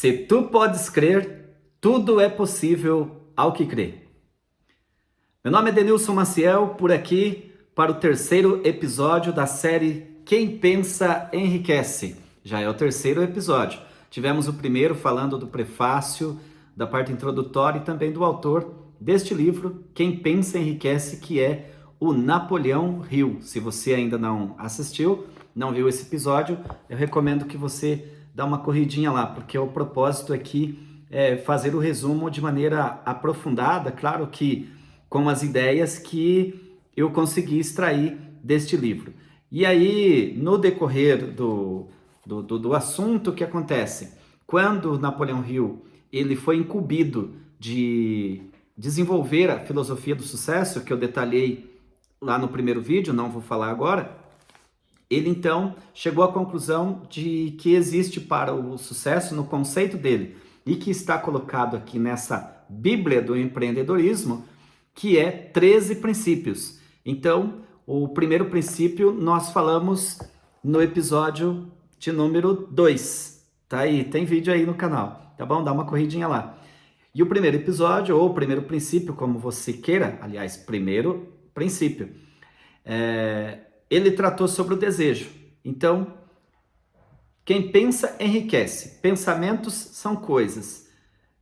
Se tu podes crer, tudo é possível ao que crê. Meu nome é Denilson Maciel, por aqui para o terceiro episódio da série Quem Pensa Enriquece. Já é o terceiro episódio. Tivemos o primeiro falando do prefácio, da parte introdutória e também do autor deste livro, Quem Pensa Enriquece, que é o Napoleão Hill. Se você ainda não assistiu, não viu esse episódio, eu recomendo que você dê uma corridinha lá, porque o propósito aqui é fazer o resumo de maneira aprofundada, claro que com as ideias que eu consegui extrair deste livro. E aí, no decorrer do assunto, o que acontece? Quando Napoleão Hill ele foi incumbido de desenvolver a filosofia do sucesso, que eu detalhei lá no primeiro vídeo, não vou falar agora, ele então chegou à conclusão de que existe para o sucesso no conceito dele, e que está colocado aqui nessa Bíblia do empreendedorismo, que é 13 princípios. Então, o primeiro princípio nós falamos no episódio de número 2. Tá aí, tem vídeo aí no canal, tá bom? Dá uma corridinha lá. E o primeiro episódio, ou o primeiro princípio, como você queira, aliás, primeiro princípio, ele tratou sobre o desejo. Então, quem pensa enriquece. Pensamentos são coisas.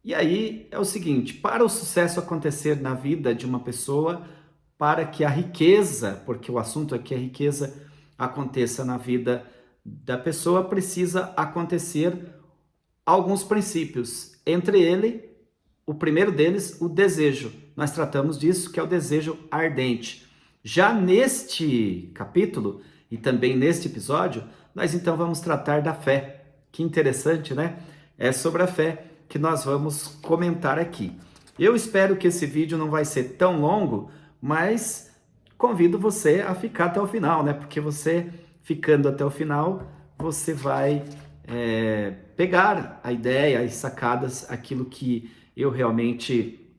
E aí é o seguinte, para o sucesso acontecer na vida de uma pessoa, para que a riqueza, porque o assunto aqui é riqueza, aconteça na vida da pessoa, precisa acontecer alguns princípios. Entre ele, o primeiro deles, o desejo. Nós tratamos disso, que é o desejo ardente. Já neste capítulo e também neste episódio, nós então vamos tratar da fé. Que interessante, né? É sobre a fé que nós vamos comentar aqui. Eu espero que esse vídeo não vai ser tão longo, mas convido você a ficar até o final, né? Porque você ficando até o final, você vai pegar a ideia, as sacadas, aquilo que eu realmente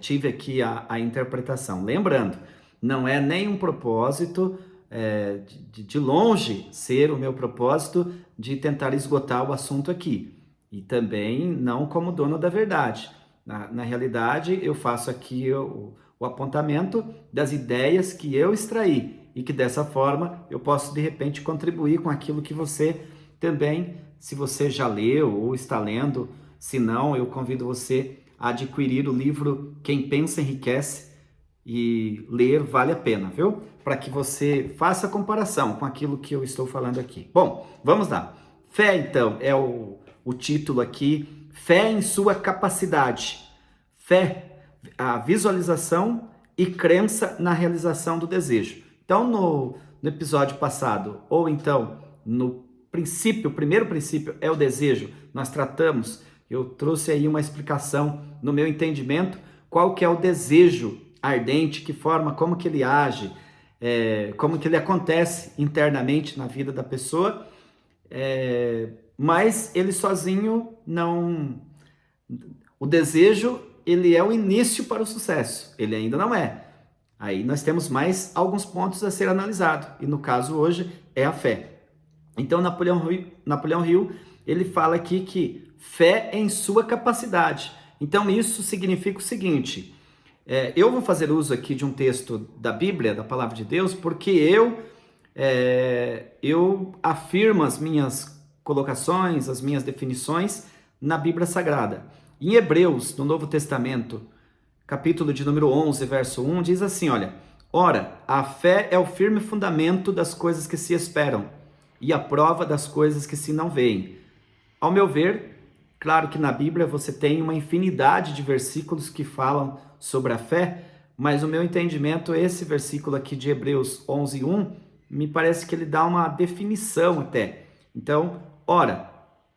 tive aqui a interpretação. Lembrando, não é nenhum propósito de longe ser o meu propósito de tentar esgotar o assunto aqui. E também não como dono da verdade. Na realidade, eu faço aqui o apontamento das ideias que eu extraí e que dessa forma eu posso de repente contribuir com aquilo que você também, se você já leu ou está lendo, se não, eu convido você a adquirir o livro Quem Pensa Enriquece e ler, vale a pena, viu? Para que você faça a comparação com aquilo que eu estou falando aqui. Bom, vamos lá. Fé, então, é o título aqui. Fé em sua capacidade. Fé, a visualização e crença na realização do desejo. Então, no episódio passado, ou então no princípio, o primeiro princípio é o desejo, nós tratamos, eu trouxe aí uma explicação no meu entendimento, qual que é o desejo ardente, que forma, como que ele age, como que ele acontece internamente na vida da pessoa, mas ele sozinho não... O desejo, ele é o início para o sucesso, ele ainda não é. Aí nós temos mais alguns pontos a ser analisado, e no caso hoje é a fé. Então Napoleão Hill, ele fala aqui que fé em sua capacidade. Então isso significa o seguinte, eu vou fazer uso aqui de um texto da Bíblia, da Palavra de Deus, porque eu afirmo as minhas colocações, as minhas definições na Bíblia Sagrada. Em Hebreus, no Novo Testamento, capítulo de número 11, verso 1, diz assim, olha, ora, a fé é o firme fundamento das coisas que se esperam e a prova das coisas que se não veem. Ao meu ver, claro que na Bíblia você tem uma infinidade de versículos que falam sobre a fé, mas o meu entendimento, esse versículo aqui de Hebreus 11, 1, me parece que ele dá uma definição até. Então, ora,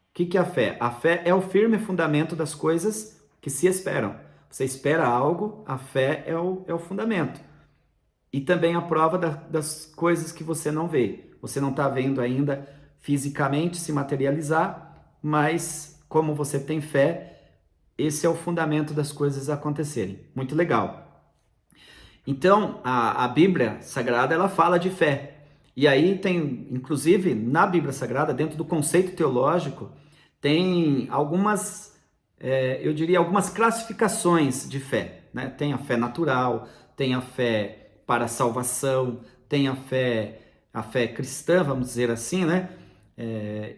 o que é a fé? A fé é o firme fundamento das coisas que se esperam. Você espera algo, a fé é o fundamento. E também a prova das coisas que você não vê. Você não está vendo ainda fisicamente se materializar, mas como você tem fé, esse é o fundamento das coisas acontecerem. Muito legal. Então, a Bíblia Sagrada, ela fala de fé. E aí tem, inclusive, na Bíblia Sagrada, dentro do conceito teológico, tem algumas, eu diria, algumas classificações de fé, né? Tem a fé natural, tem a fé para a salvação, tem a fé cristã, vamos dizer assim, né?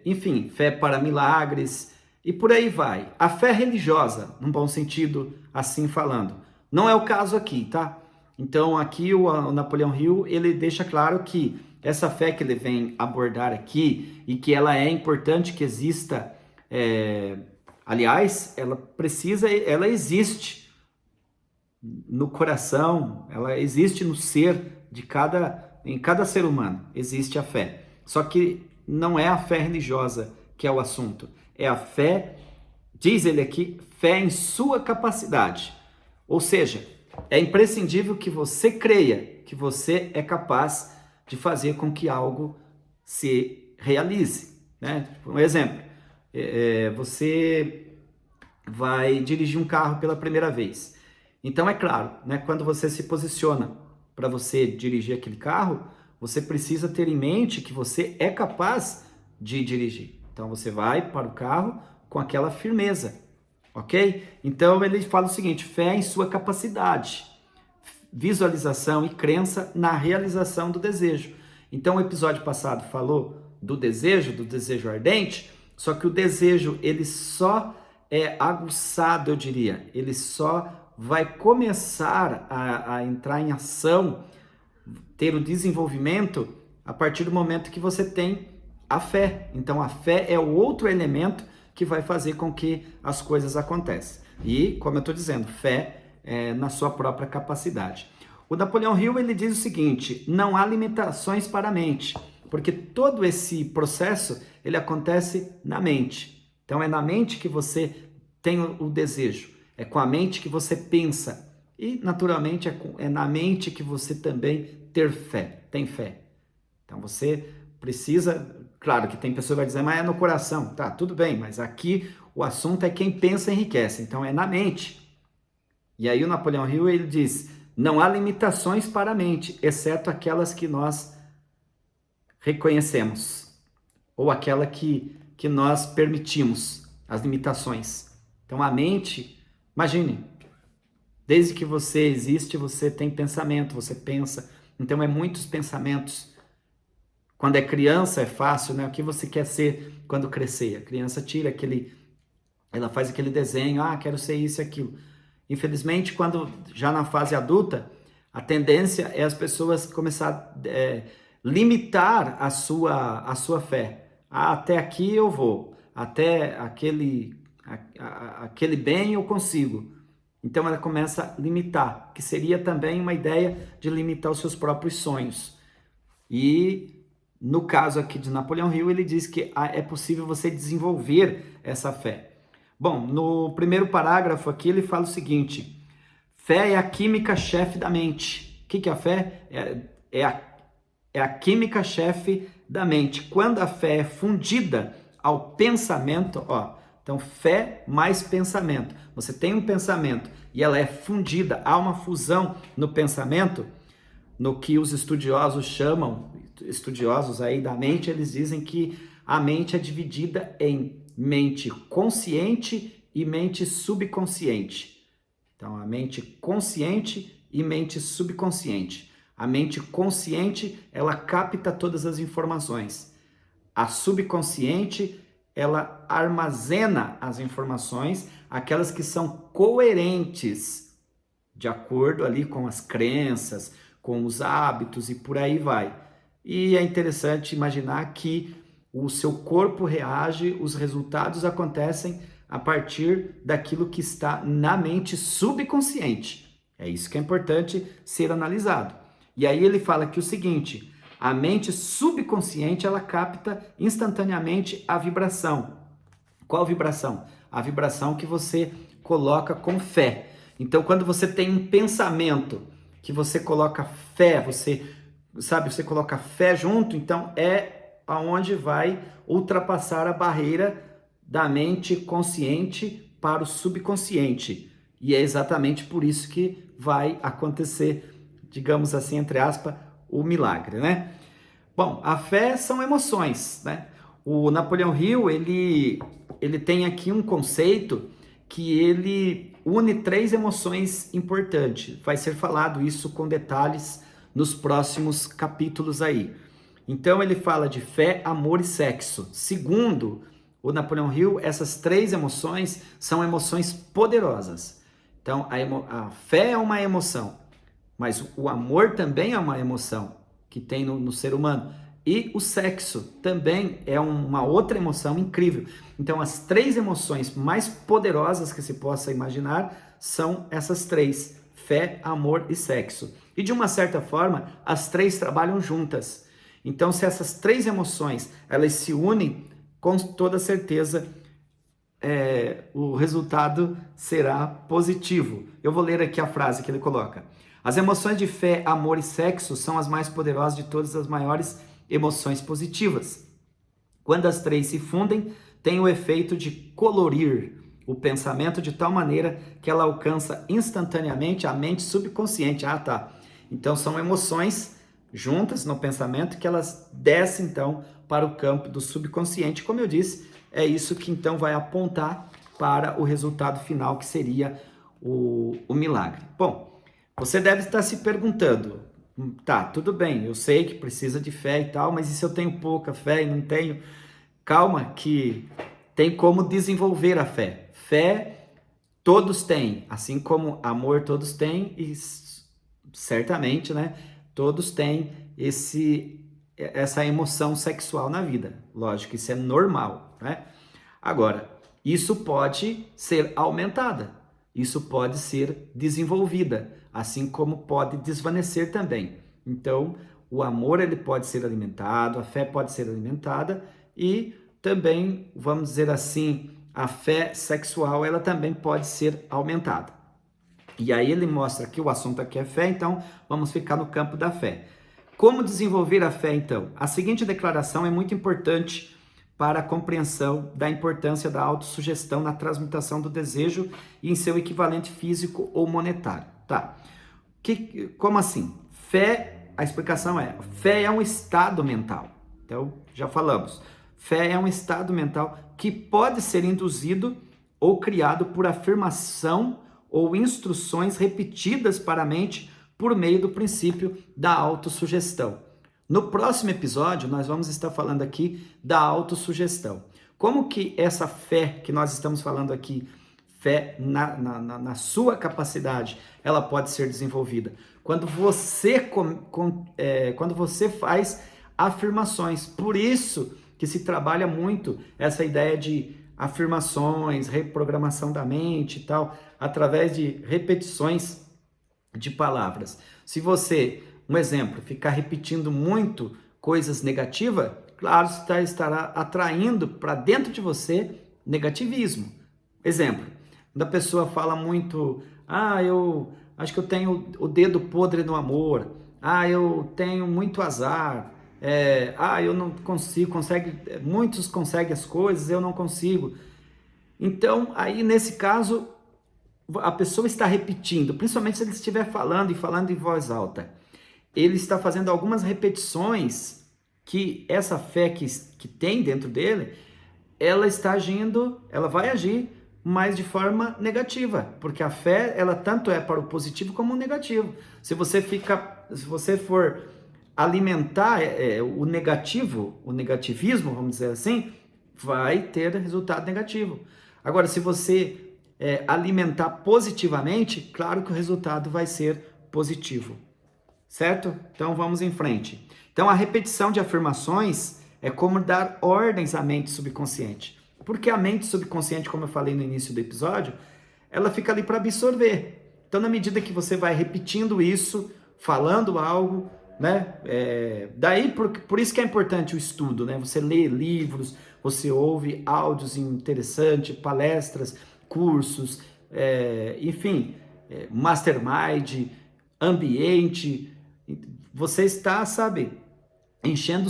Enfim, fé para milagres e por aí vai. A fé religiosa, num bom sentido, assim falando. Não é o caso aqui, tá? Então aqui o Napoleão Hill, ele deixa claro que essa fé que ele vem abordar aqui e que ela é importante que exista, aliás, ela existe no coração, ela existe no ser em cada ser humano existe a fé. Só que não é a fé religiosa que é o assunto, é a fé, diz ele aqui, fé em sua capacidade. Ou seja, é imprescindível que você creia que você é capaz de fazer com que algo se realize, né? Um exemplo, você vai dirigir um carro pela primeira vez. Então é claro, né, quando você se posiciona para você dirigir aquele carro, você precisa ter em mente que você é capaz de dirigir. Então você vai para o carro com aquela firmeza, ok? Então ele fala o seguinte: fé em sua capacidade, visualização e crença na realização do desejo. Então o episódio passado falou do desejo ardente, só que o desejo ele só é aguçado, eu diria, ele só vai começar a entrar em ação, ter o desenvolvimento a partir do momento que você tem a fé. Então a fé é o outro elemento que vai fazer com que as coisas aconteçam. E, como eu estou dizendo, fé na sua própria capacidade. O Napoleão Hill ele diz o seguinte: não há limitações para a mente, porque todo esse processo ele acontece na mente. Então é na mente que você tem o desejo, é com a mente que você pensa e naturalmente é na mente que você também tem fé. Então você precisa, claro que tem pessoa que vai dizer, mas é no coração, tá, tudo bem, mas aqui o assunto é quem pensa enriquece, então é na mente. E aí o Napoleão Hill ele diz: não há limitações para a mente, exceto aquelas que nós reconhecemos, ou aquela que nós permitimos, as limitações. Então a mente, imagine, desde que você existe, você tem pensamento, você pensa, então é muitos pensamentos. Quando é criança é fácil, né? O que você quer ser quando crescer? A criança ela faz aquele desenho, quero ser isso e aquilo. Infelizmente, quando já na fase adulta, a tendência é as pessoas começar a limitar a sua fé. Até aqui eu vou, até aquele bem eu consigo. Então ela começa a limitar, que seria também uma ideia de limitar os seus próprios sonhos. E no caso aqui de Napoleão Hill, ele diz que é possível você desenvolver essa fé. Bom, no primeiro parágrafo aqui ele fala o seguinte: fé é a química-chefe da mente. O que é a fé? É a química-chefe da mente. Quando a fé é fundida ao pensamento, então fé mais pensamento. Você tem um pensamento e ela é fundida, há uma fusão no pensamento, no que os estudiosos aí da mente, eles dizem que a mente é dividida em mente consciente e mente subconsciente. Então, a mente consciente e mente subconsciente. A mente consciente, ela capta todas as informações. A subconsciente, ela armazena as informações, aquelas que são coerentes, de acordo ali com as crenças, com os hábitos e por aí vai. E é interessante imaginar que o seu corpo reage, os resultados acontecem a partir daquilo que está na mente subconsciente. É isso que é importante ser analisado. E aí ele fala que o seguinte: a mente subconsciente ela capta instantaneamente a vibração. Qual vibração? A vibração que você coloca com fé. Então, quando você tem um pensamento que você coloca fé, você coloca fé junto, então é aonde vai ultrapassar a barreira da mente consciente para o subconsciente. E é exatamente por isso que vai acontecer, digamos assim, entre aspas, o milagre, né? Bom, a fé são emoções, né? O Napoleão Hill, ele tem aqui um conceito que ele une 3 emoções importantes. Vai ser falado isso com detalhes nos próximos capítulos aí. Então ele fala de fé, amor e sexo. Segundo o Napoleão Hill, essas 3 emoções são emoções poderosas. Então a fé é uma emoção, mas o amor também é uma emoção que tem no ser humano. E o sexo também é uma outra emoção incrível. Então, as 3 emoções mais poderosas que se possa imaginar são essas 3: fé, amor e sexo. E de uma certa forma, as 3 trabalham juntas. Então, se essas 3 emoções elas se unem, com toda certeza o resultado será positivo. Eu vou ler aqui a frase que ele coloca. As emoções de fé, amor e sexo são as mais poderosas de todas as maiores emoções positivas. Quando as 3 se fundem, tem o efeito de colorir o pensamento de tal maneira que ela alcança instantaneamente a mente subconsciente. Ah, tá. Então são emoções juntas no pensamento que elas descem então para o campo do subconsciente. Como eu disse, é isso que então vai apontar para o resultado final, que seria o milagre. Bom, você deve estar se perguntando, tá, tudo bem, eu sei que precisa de fé e tal, mas e se eu tenho pouca fé e não tenho? Calma, que tem como desenvolver a fé. Fé todos têm, assim como amor todos têm, e certamente, né, todos têm essa emoção sexual na vida. Lógico, isso é normal, né? Agora, isso pode ser aumentada, isso pode ser desenvolvida, assim como pode desvanecer também. Então, o amor ele pode ser alimentado, a fé pode ser alimentada e também, vamos dizer assim, a fé sexual ela também pode ser aumentada. E aí ele mostra que o assunto aqui é fé, então vamos ficar no campo da fé. Como desenvolver a fé, então? A seguinte declaração é muito importante para a compreensão da importância da autossugestão na transmutação do desejo e em seu equivalente físico ou monetário. Tá? Como assim? Fé, a explicação é, fé é um estado mental. Então, já falamos. Fé é um estado mental que pode ser induzido ou criado por afirmação ou instruções repetidas para a mente por meio do princípio da autossugestão. No próximo episódio, nós vamos estar falando aqui da autossugestão. Como que essa fé que nós estamos falando aqui, fé na sua capacidade, ela pode ser desenvolvida? Quando você faz afirmações. Por isso que se trabalha muito essa ideia de afirmações, reprogramação da mente e tal, através de repetições de palavras. Se você, um exemplo, ficar repetindo muito coisas negativas, claro, você estará atraindo para dentro de você negativismo. Exemplo, quando a pessoa fala muito, eu acho que eu tenho o dedo podre no amor, eu tenho muito azar, eu não consigo, muitos conseguem as coisas, eu não consigo. Então, aí nesse caso, a pessoa está repetindo, principalmente se ele estiver falando e falando em voz alta. Ele está fazendo algumas repetições que essa fé que tem dentro dele, ela está agindo, ela vai agir, mas de forma negativa, porque a fé, ela tanto é para o positivo como o negativo. Se você for alimentar o negativo, o negativismo, vamos dizer assim, vai ter resultado negativo. Agora, se você alimentar positivamente, claro que o resultado vai ser positivo, certo? Então vamos em frente. Então a repetição de afirmações é como dar ordens à mente subconsciente, porque a mente subconsciente, como eu falei no início do episódio, ela fica ali para absorver. Então na medida que você vai repetindo isso, falando algo, né? Por isso que é importante o estudo, né? Você lê livros, você ouve áudios interessantes, palestras, cursos, enfim, mastermind, ambiente. Você está, enchendo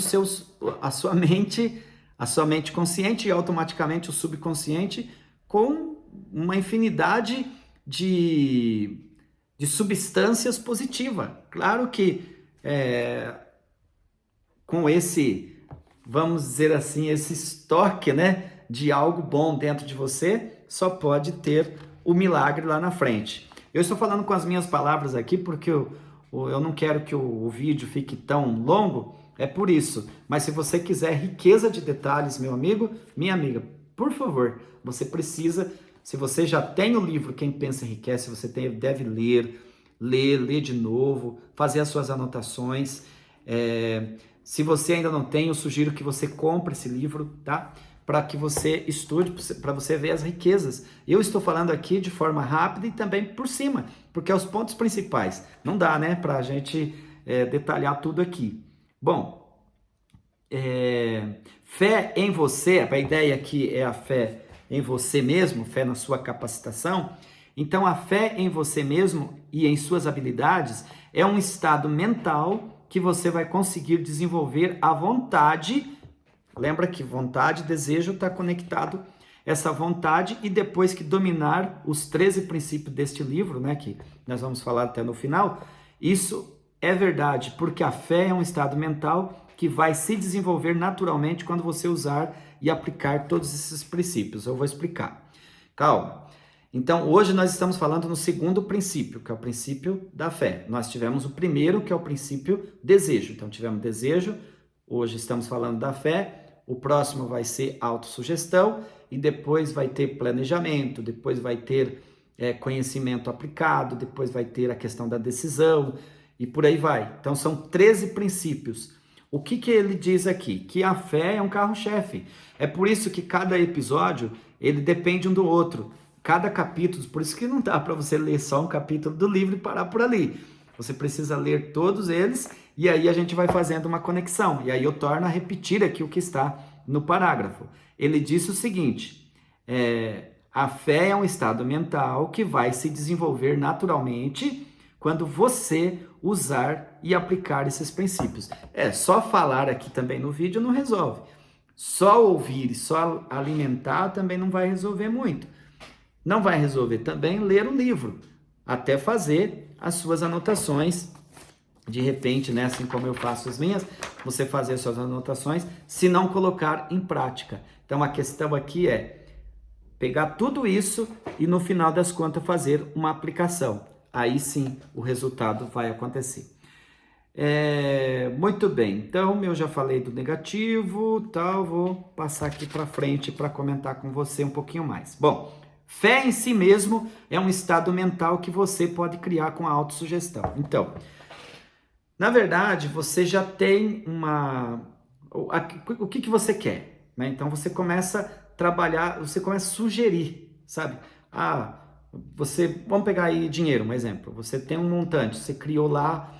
a sua mente consciente e automaticamente o subconsciente com uma infinidade de substâncias positivas. Claro que com esse vamos dizer assim, esse estoque, né, de algo bom dentro de você, só pode ter o milagre lá na frente. Eu estou falando com as minhas palavras aqui porque eu não quero que o vídeo fique tão longo, é por isso. Mas se você quiser riqueza de detalhes, meu amigo, minha amiga, por favor, você precisa, se você já tem o livro Quem Pensa Enriquece, você deve ler de novo, fazer as suas anotações. Se você ainda não tem, eu sugiro que você compre esse livro, tá? Para que você estude, para você ver as riquezas. Eu estou falando aqui de forma rápida e também por cima, porque é os pontos principais. Não dá, né, para a gente detalhar tudo aqui. Bom, fé em você, a ideia aqui é a fé em você mesmo, fé na sua capacitação. Então, a fé em você mesmo e em suas habilidades é um estado mental que você vai conseguir desenvolver à vontade. Lembra que vontade e desejo está conectado, essa vontade, e depois que dominar os 13 princípios deste livro, né, que nós vamos falar até no final, isso é verdade, porque a fé é um estado mental que vai se desenvolver naturalmente quando você usar e aplicar todos esses princípios. Eu vou explicar. Calma. Então, hoje nós estamos falando no segundo princípio, que é o princípio da fé. Nós tivemos o primeiro, que é o princípio desejo. Então, tivemos desejo, hoje estamos falando da fé. O próximo vai ser autossugestão e depois vai ter planejamento, depois vai ter conhecimento aplicado, depois vai ter a questão da decisão e por aí vai. Então são 13 princípios. O que ele diz aqui? Que a fé é um carro-chefe. É por isso que cada episódio ele depende um do outro. Cada capítulo, por isso que não dá para você ler só um capítulo do livro e parar por ali. Você precisa ler todos eles e aí a gente vai fazendo uma conexão. E aí eu torno a repetir aqui o que está no parágrafo. Ele disse o seguinte, a fé é um estado mental que vai se desenvolver naturalmente quando você usar e aplicar esses princípios. Só falar aqui também no vídeo não resolve. Só ouvir e só alimentar também não vai resolver muito. Não vai resolver também ler o livro, até fazer as suas anotações. De repente, né, assim como eu faço as minhas, você fazer as suas anotações, se não colocar em prática. Então a questão aqui é pegar tudo isso e no final das contas fazer uma aplicação. Aí sim o resultado vai acontecer. Muito bem, então eu já falei do negativo, tal, vou passar aqui para frente para comentar com você um pouquinho mais. Bom, fé em si mesmo é um estado mental que você pode criar com a autossugestão. Então, na verdade, você já tem o que você quer, né? Então você começa a trabalhar, você começa a sugerir, sabe? Vamos pegar aí dinheiro, um exemplo. Você tem um montante, você criou lá,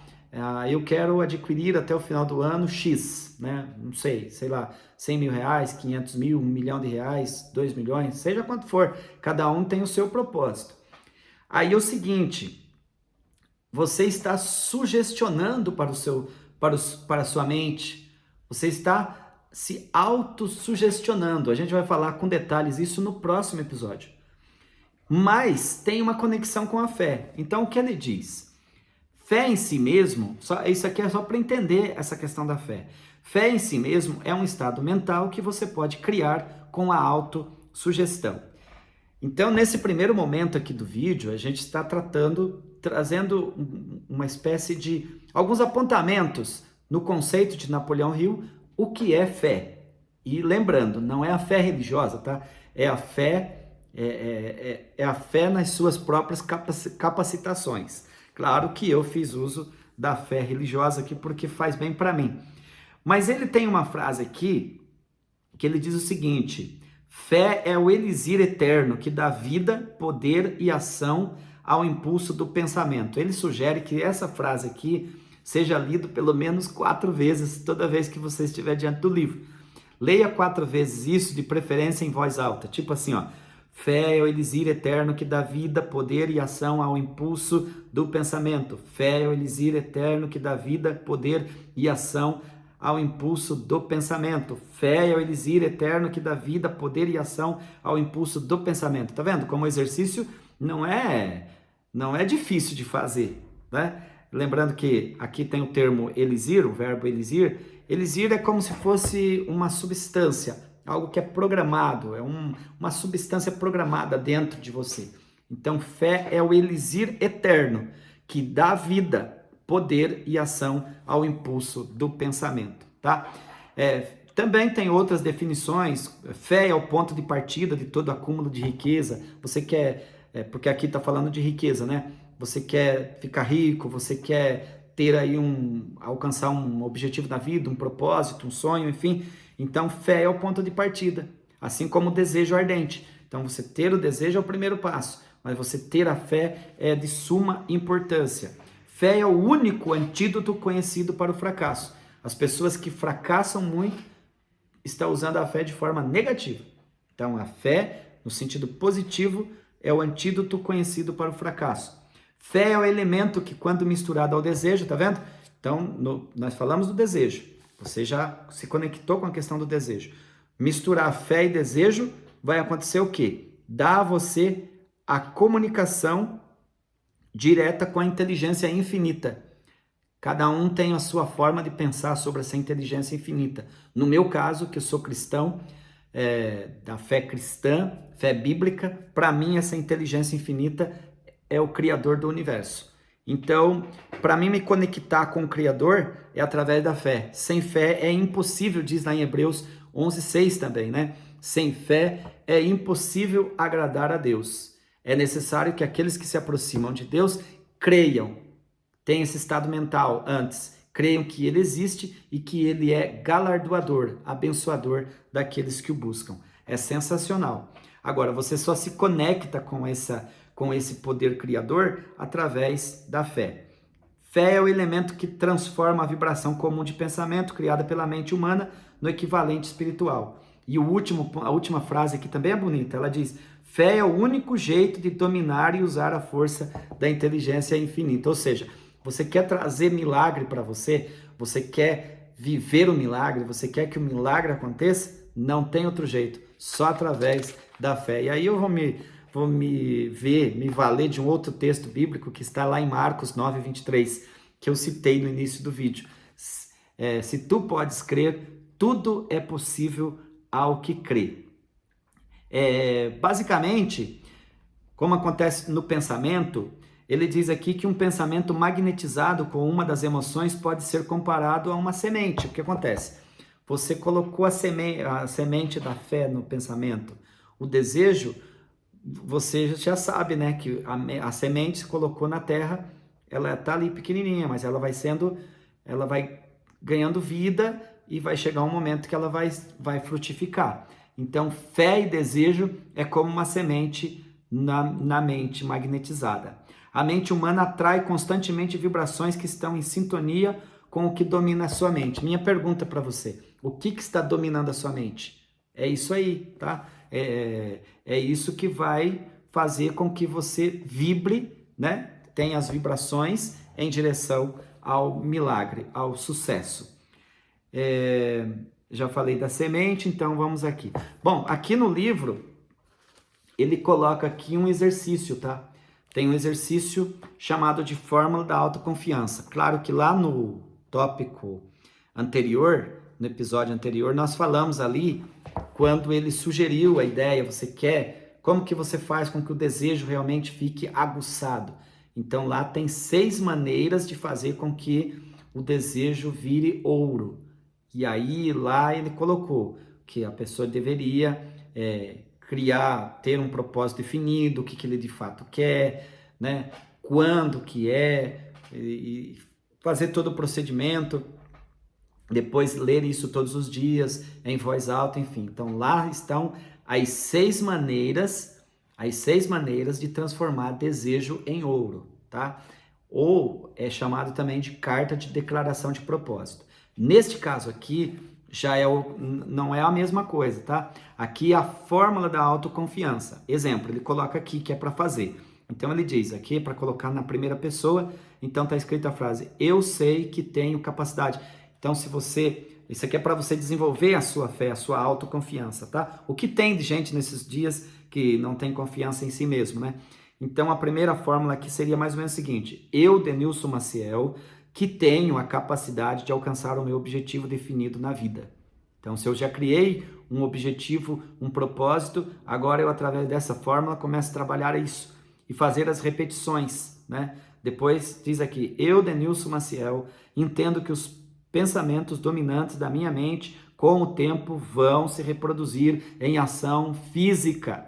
eu quero adquirir até o final do ano X, né? Não sei lá, 100 mil reais, 500 mil, 1 milhão de reais, 2 milhões, seja quanto for. Cada um tem o seu propósito. Aí é o seguinte, você está sugestionando para a sua mente, você está se autossugestionando. A gente vai falar com detalhes isso no próximo episódio. Mas tem uma conexão com a fé. Então o que ele diz? Fé em si mesmo, isso aqui é só para entender essa questão da fé. Fé em si mesmo é um estado mental que você pode criar com a autossugestão. Então, nesse primeiro momento aqui do vídeo, a gente está trazendo uma espécie de alguns apontamentos no conceito de Napoleão Hill, o que é fé. E lembrando, não é a fé religiosa, tá? É a fé, é a fé nas suas próprias capacitações. Claro que eu fiz uso da fé religiosa aqui porque faz bem para mim. Mas ele tem uma frase aqui que ele diz o seguinte: fé é o elixir eterno que dá vida, poder e ação ao impulso do pensamento. Ele sugere que essa frase aqui seja lida pelo menos 4 vezes toda vez que você estiver diante do livro. Leia 4 vezes isso, de preferência em voz alta. Tipo assim, ó. Fé é o elixir eterno que dá vida, poder e ação ao impulso do pensamento. Fé é o elixir eterno que dá vida, poder e ação ao impulso do pensamento. Fé é o elixir eterno que dá vida, poder e ação ao impulso do pensamento. Tá vendo? Como exercício não é difícil de fazer, né? Lembrando que aqui tem o termo elixir, o verbo elixir, Elixir é como se fosse uma substância, algo que é programado, uma substância programada dentro de você. Então, fé é o elixir eterno que dá vida, poder e ação ao impulso do pensamento, tá? Também tem outras definições. Fé é o ponto de partida de todo acúmulo de riqueza. Você quer, porque aqui está falando de riqueza, né? Você quer ficar rico, você quer ter aí alcançar um objetivo na vida, um propósito, um sonho, enfim. Então, fé é o ponto de partida, assim como o desejo ardente. Então, você ter o desejo é o primeiro passo, mas você ter a fé é de suma importância. Fé é o único antídoto conhecido para o fracasso. As pessoas que fracassam muito estão usando a fé de forma negativa. Então, a fé, no sentido positivo, é o antídoto conhecido para o fracasso. Fé é o elemento que, quando misturado ao desejo, tá vendo? Então, nós falamos do desejo. Você já se conectou com a questão do desejo. Misturar fé e desejo, vai acontecer o quê? Dá a você a comunicação direta com a inteligência infinita. Cada um tem a sua forma de pensar sobre essa inteligência infinita. No meu caso, que eu sou cristão, da fé cristã, fé bíblica, para mim essa inteligência infinita é o Criador do universo. Então, para mim me conectar com o Criador é através da fé. Sem fé é impossível, diz lá em Hebreus 11:6 também, né? Sem fé é impossível agradar a Deus. É necessário que aqueles que se aproximam de Deus creiam, tenham esse estado mental antes, creiam que Ele existe e que Ele é galardoador, abençoador daqueles que o buscam. É sensacional. Agora, você só se conecta com esse poder criador através da fé. Fé é o elemento que transforma a vibração comum de pensamento criada pela mente humana no equivalente espiritual. E a última frase aqui também é bonita, ela diz: fé é o único jeito de dominar e usar a força da inteligência infinita. Ou seja, você quer trazer milagre para você? Você quer viver o milagre? Você quer que o milagre aconteça? Não tem outro jeito, só através da fé. E aí eu vou me valer de um outro texto bíblico que está lá em Marcos 9:23, que eu citei no início do vídeo. Se tu podes crer, tudo é possível ao que crê. Basicamente, como acontece no pensamento, ele diz aqui que um pensamento magnetizado com uma das emoções pode ser comparado a uma semente. O que acontece? Você colocou a semente da fé no pensamento. O desejo, você já sabe, né, que a semente se colocou na terra, ela está ali pequenininha, mas ela vai ganhando vida e vai chegar um momento que ela vai frutificar. Então, fé e desejo é como uma semente na mente magnetizada. A mente humana atrai constantemente vibrações que estão em sintonia com o que domina a sua mente. Minha pergunta para você: o que está dominando a sua mente? É isso aí, tá? É isso que vai fazer com que você vibre, né? Tenha as vibrações em direção ao milagre, ao sucesso. Já falei da semente, então vamos aqui. Bom, aqui no livro, ele coloca aqui um exercício, tá? Tem um exercício chamado de fórmula da autoconfiança. Claro que lá no tópico anterior, no episódio anterior, nós falamos ali quando ele sugeriu a ideia, como que você faz com que o desejo realmente fique aguçado. Então lá tem 6 maneiras de fazer com que o desejo vire ouro. E aí lá ele colocou que a pessoa deveria ter um propósito definido, o que ele de fato quer, né? Quando que e fazer todo o procedimento, depois ler isso todos os dias, em voz alta, enfim. Então lá estão as 6 maneiras de transformar desejo em ouro, tá? Ou é chamado também de carta de declaração de propósito. Neste caso aqui, não é a mesma coisa, tá? Aqui é a fórmula da autoconfiança. Exemplo, ele coloca aqui que é para fazer. Então ele diz aqui para colocar na primeira pessoa, então tá escrita a frase: eu sei que tenho capacidade. Então isso aqui é para você desenvolver a sua fé, a sua autoconfiança, tá? O que tem de gente nesses dias que não tem confiança em si mesmo, né? Então a primeira fórmula aqui seria mais ou menos o seguinte: eu, Denilson Maciel, que tenho a capacidade de alcançar o meu objetivo definido na vida. Então, se eu já criei um objetivo, um propósito, agora eu, através dessa fórmula, começo a trabalhar isso e fazer as repetições, né? Depois diz aqui, eu, Denilson Maciel, entendo que os pensamentos dominantes da minha mente, com o tempo, vão se reproduzir em ação física,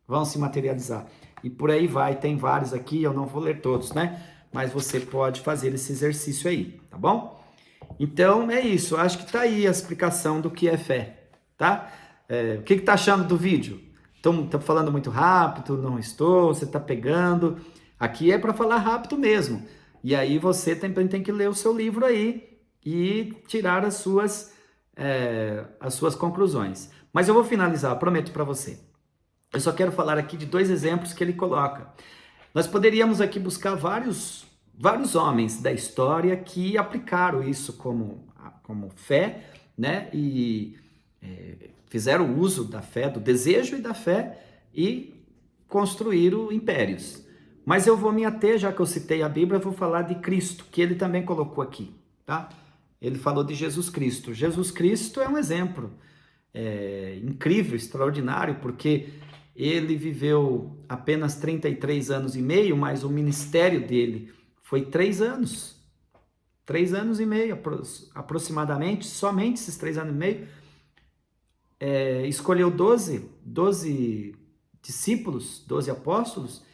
vão se materializar. E por aí vai, tem vários aqui, eu não vou ler todos, né? Mas você pode fazer esse exercício aí, tá bom? Então é isso, acho que tá aí a explicação do que é fé, tá? O que tá achando do vídeo? Tô falando muito rápido, não estou, você tá pegando? Aqui é para falar rápido mesmo. E aí você também tem que ler o seu livro aí e tirar as suas conclusões. Mas eu vou finalizar, prometo para você. Eu só quero falar aqui de 2 exemplos que ele coloca. Nós poderíamos aqui buscar vários homens da história que aplicaram isso como fé, né? E fizeram uso da fé, do desejo e da fé e construíram impérios. Mas eu vou me ater, já que eu citei a Bíblia, eu vou falar de Cristo, que ele também colocou aqui, tá? Ele falou de Jesus Cristo. Jesus Cristo é um exemplo incrível, extraordinário, porque ele viveu apenas 33 anos e meio, mas o ministério dele foi 3 anos. 3 anos e meio, aproximadamente, somente esses 3 anos e meio. Escolheu 12 discípulos, 12 apóstolos,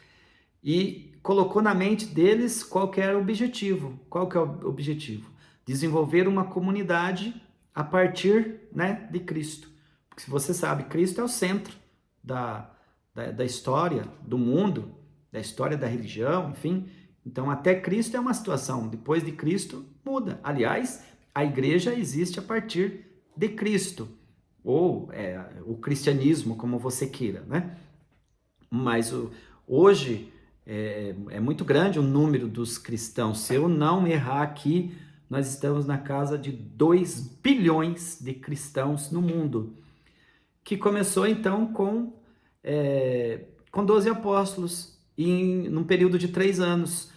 e colocou na mente deles qual que era o objetivo. Qual que é o objetivo? Desenvolver uma comunidade a partir, né, de Cristo. Porque se você sabe, Cristo é o centro da história do mundo, da história da religião, enfim. Então, até Cristo é uma situação. Depois de Cristo, muda. Aliás, a igreja existe a partir de Cristo. Ou o cristianismo, como você queira, né? Mas hoje é muito grande o número dos cristãos. Se eu não errar aqui, nós estamos na casa de 2 bilhões de cristãos no mundo, que começou então com 12 apóstolos, num período de 3 anos.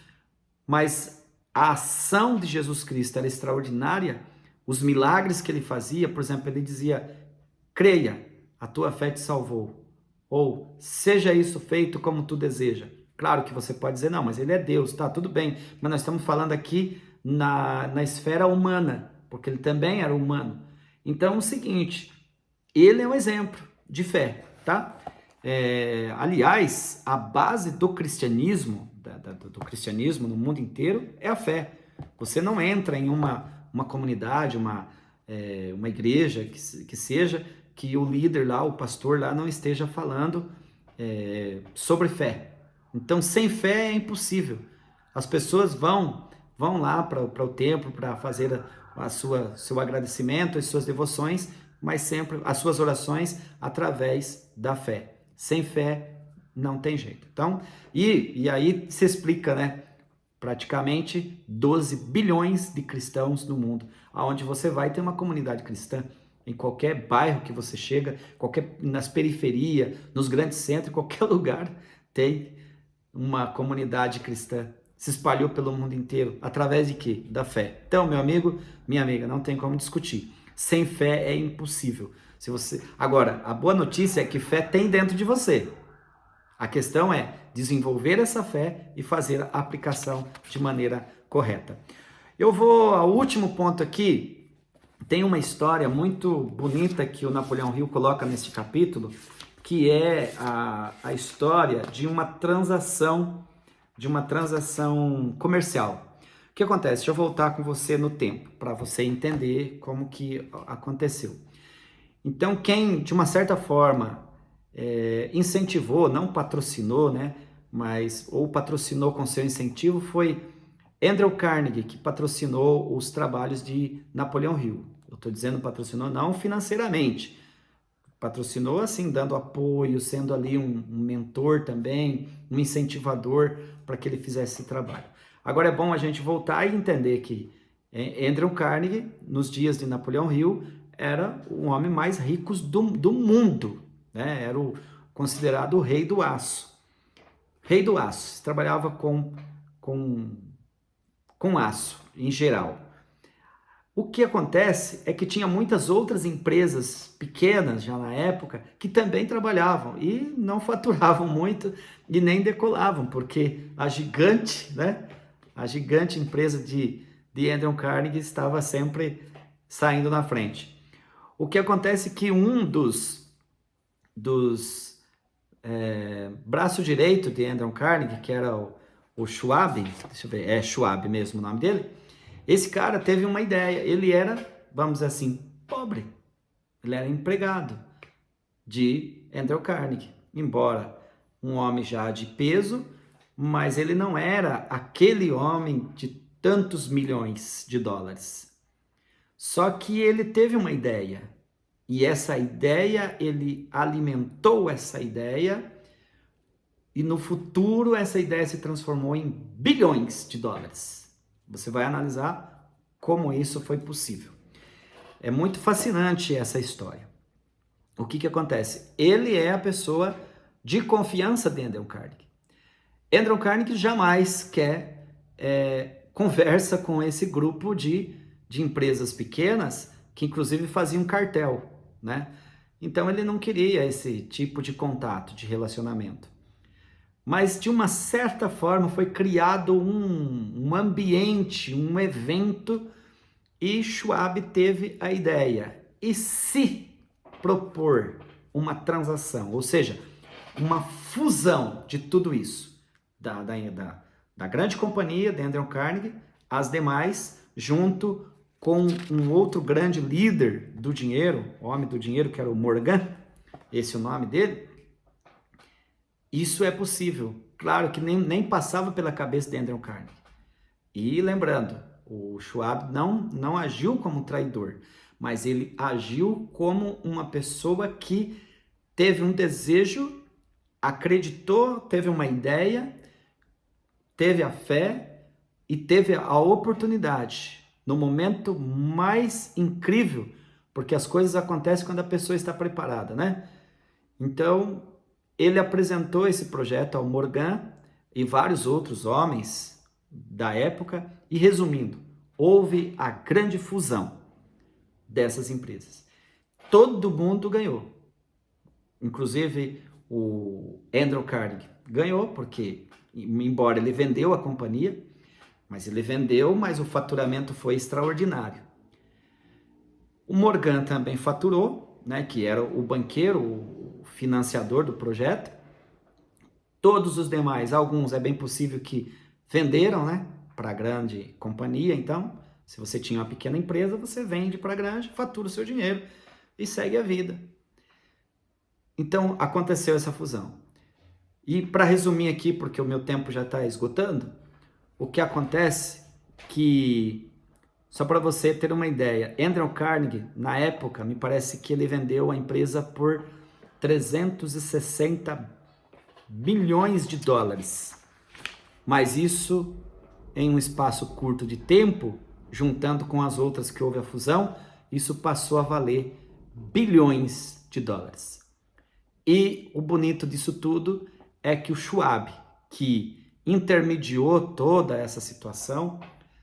Mas a ação de Jesus Cristo era extraordinária, os milagres que ele fazia, por exemplo, ele dizia, creia, a tua fé te salvou, ou seja isso feito como tu deseja. Claro que você pode dizer, não, mas ele é Deus, tá, tudo bem, mas nós estamos falando aqui na esfera humana, porque ele também era humano. Então é o seguinte, ele é um exemplo de fé, tá? Aliás, a base do cristianismo, do cristianismo no mundo inteiro é a fé. Você não entra em uma comunidade, uma igreja que seja, que o líder lá, o pastor lá não esteja falando sobre fé. Então, sem fé é impossível. As pessoas vão lá para o templo para fazer seu agradecimento, as suas devoções, mas sempre as suas orações através da fé. Sem fé não tem jeito. Então, e aí se explica, né? Praticamente 12 bilhões de cristãos no mundo. Aonde você vai ter uma comunidade cristã. Em qualquer bairro que você chega, nas periferias, nos grandes centros, em qualquer lugar, tem uma comunidade cristã. Se espalhou pelo mundo inteiro. Através de quê? Da fé. Então, meu amigo, minha amiga, não tem como discutir. Sem fé é impossível. Agora, a boa notícia é que fé tem dentro de você. A questão é desenvolver essa fé e fazer a aplicação de maneira correta. Eu vou ao último ponto aqui. Tem uma história muito bonita que o Napoleão Hill coloca neste capítulo, que é a história de uma transação comercial. O que acontece? Deixa eu voltar com você no tempo, para você entender como que aconteceu. Então, quem, de uma certa forma, incentivou, não patrocinou, né, ou patrocinou com seu incentivo, foi Andrew Carnegie, que patrocinou os trabalhos de Napoleão Hill. Eu estou dizendo patrocinou não financeiramente, patrocinou assim, dando apoio, sendo ali um mentor também, um incentivador para que ele fizesse esse trabalho. Agora é bom a gente voltar e entender que Andrew Carnegie, nos dias de Napoleão Hill, era o homem mais rico do mundo, né? Era considerado o rei do aço. Rei do aço. Trabalhava com com aço, em geral. O que acontece é que tinha muitas outras empresas pequenas já na época que também trabalhavam e não faturavam muito e nem decolavam, porque a gigante, né? A gigante empresa de Andrew Carnegie estava sempre saindo na frente. O que acontece é que um dos braço direito de Andrew Carnegie, que era o Schwab, deixa eu ver, é Schwab mesmo o nome dele, esse cara teve uma ideia, ele era, vamos dizer assim, pobre, ele era empregado de Andrew Carnegie, embora um homem já de peso, mas ele não era aquele homem de tantos milhões de dólares. Só que ele teve uma ideia, e essa ideia, ele alimentou essa ideia, e no futuro essa ideia se transformou em bilhões de dólares. Você vai analisar como isso foi possível. É muito fascinante essa história. O que acontece? Ele é a pessoa de confiança de Andrew Carnegie. Andrew Carnegie jamais quer conversa com esse grupo de empresas pequenas que inclusive faziam cartel, né? Então ele não queria esse tipo de contato, de relacionamento. Mas de uma certa forma foi criado um ambiente, um evento, e Schwab teve a ideia. E se propor uma transação, ou seja, uma fusão de tudo isso, da grande companhia, de Andrew Carnegie, as demais, junto com um outro grande líder do dinheiro, o homem do dinheiro, que era o Morgan, esse é o nome dele. Isso é possível. Claro que nem passava pela cabeça de Andrew Carnegie. E lembrando, o Schwab não agiu como traidor, mas ele agiu como uma pessoa que teve um desejo, acreditou, teve uma ideia, teve a fé e teve a oportunidade no momento mais incrível, porque as coisas acontecem quando a pessoa está preparada, né? Então, ele apresentou esse projeto ao Morgan e vários outros homens da época e, resumindo, houve a grande fusão dessas empresas. Todo mundo ganhou, inclusive o Andrew Carnegie ganhou, porque embora ele vendeu a companhia, mas o faturamento foi extraordinário. O Morgan também faturou, né, que era o banqueiro, o financiador do projeto. Todos os demais, alguns é bem possível que venderam, né, para a grande companhia. Então, se você tinha uma pequena empresa, você vende para a grande, fatura o seu dinheiro e segue a vida. Então, aconteceu essa fusão. E para resumir aqui, porque o meu tempo já está esgotando, o que acontece que, só para você ter uma ideia, Andrew Carnegie, na época, me parece que ele vendeu a empresa por 360 bilhões de dólares. Mas isso, em um espaço curto de tempo, juntando com as outras que houve a fusão, isso passou a valer bilhões de dólares. E o bonito disso tudo é que o Schwab, que intermediou toda essa situação,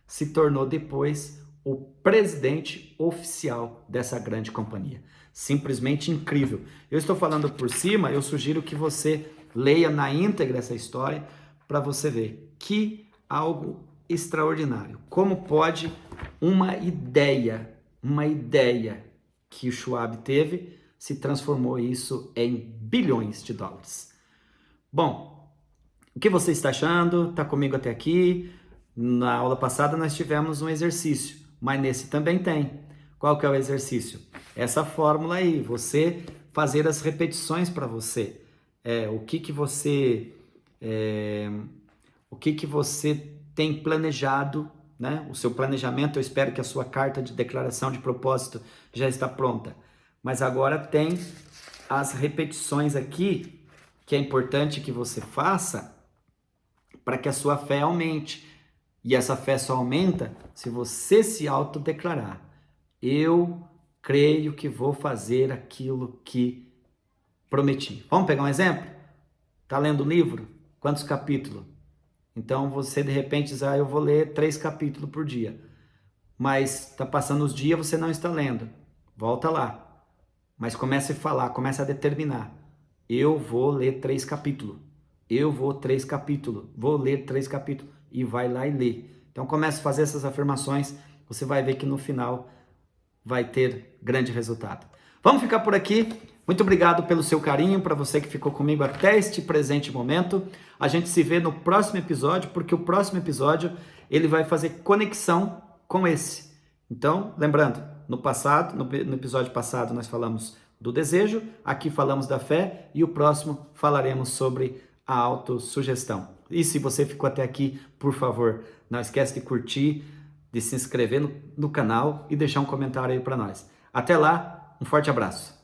se tornou depois o presidente oficial dessa grande companhia. Simplesmente incrível. Eu estou falando por cima, eu sugiro que você leia na íntegra essa história para você ver que algo extraordinário. Como pode uma ideia que o Schwab teve se transformou isso em bilhões de dólares. Bom, o que você está achando? Está comigo até aqui? Na aula passada nós tivemos um exercício, mas nesse também tem. Qual que é o exercício? Essa fórmula aí, você fazer as repetições para você. O que você tem planejado, né? O seu planejamento, eu espero que a sua carta de declaração de propósito já está pronta. Mas agora tem as repetições aqui, que é importante que você faça para que a sua fé aumente. E essa fé só aumenta se você se autodeclarar. Eu creio que vou fazer aquilo que prometi. Vamos pegar um exemplo? Está lendo o livro? Quantos capítulos? Então você de repente diz, eu vou ler 3 capítulos por dia. Mas está passando os dias, você não está lendo. Volta lá. Mas comece a falar, comece a determinar. Eu vou ler 3 capítulos. Eu vou 3 capítulos. Vou ler 3 capítulos. E vai lá e lê. Então comece a fazer essas afirmações. Você vai ver que no final vai ter grande resultado. Vamos ficar por aqui. Muito obrigado pelo seu carinho, para você que ficou comigo até este presente momento. A gente se vê no próximo episódio, porque o próximo episódio ele vai fazer conexão com esse. Então, lembrando, no episódio passado nós falamos do desejo, aqui falamos da fé e o próximo falaremos sobre a autossugestão. E se você ficou até aqui, por favor, não esquece de curtir, de se inscrever no canal e deixar um comentário aí para nós. Até lá, um forte abraço.